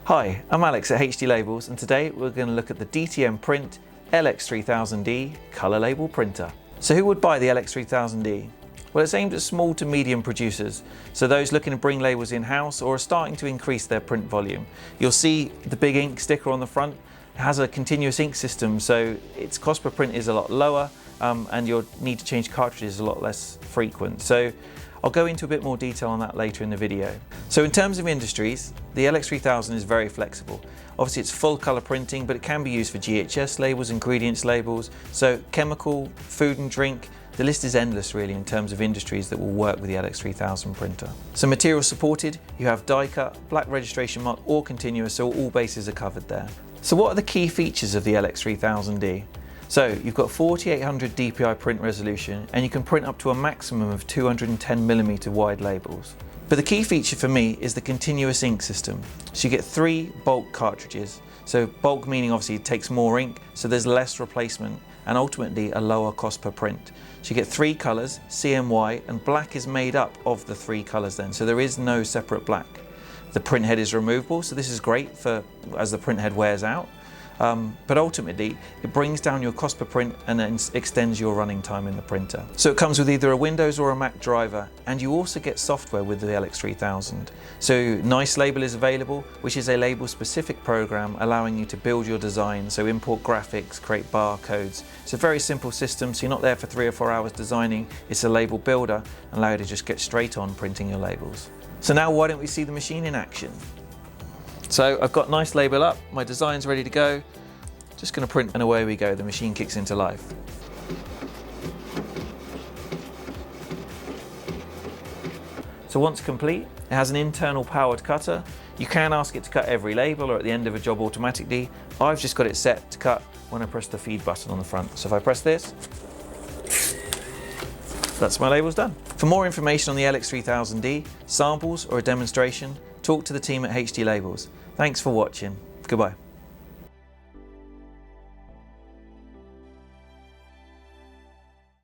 Hi, I'm Alex at HD Labels, and today we're going to look at the DTM Print LX3000e colour label printer. So who would buy the LX3000e? Well, it's aimed at small to medium producers, so those looking to bring labels in-house or are starting to increase their print volume. You'll see the big ink sticker on the front. It has a continuous ink system, so its cost per print is a lot lower, and you'll need to change cartridges a lot less frequent. So I'll go into a bit more detail on that later in the video. So in terms of industries, the LX3000 is very flexible. Obviously it's full colour printing, but it can be used for GHS labels, ingredients labels, so chemical, food and drink. The list is endless really in terms of industries that will work with the LX3000 printer. So material supported, you have die cut, black registration mark or continuous, so all bases are covered there. So what are the key features of the LX3000e? So you've got 4800 dpi print resolution, and you can print up to a maximum of 210mm wide labels. But the key feature for me is the continuous ink system. So you get 3 bulk cartridges. So bulk meaning obviously it takes more ink, so there's less replacement and ultimately a lower cost per print. So you get 3 colours, CMY, and black is made up of the 3 colours then, so there is no separate black. The print head is removable, so this is great for as the print head wears out. But ultimately it brings down your cost per print and then extends your running time in the printer. So it comes with either a Windows or a Mac driver, and you also get software with the LX3000. So Nice Label is available, which is a label specific program allowing you to build your design, so import graphics, create barcodes. It's a very simple system, so you're not there for 3 or 4 hours designing. It's a label builder and allow you to just get straight on printing your labels. So now why don't we see the machine in action? So I've got Nice Label up, my design's ready to go. Just going to print and away we go, the machine kicks into life. So once complete, it has an internal powered cutter. You can ask it to cut every label or at the end of a job automatically. I've just got it set to cut when I press the feed button on the front. So if I press this, that's my labels done. For more information on the LX3000e, samples or a demonstration, talk to the team at HD Labels. Thanks for watching. Goodbye.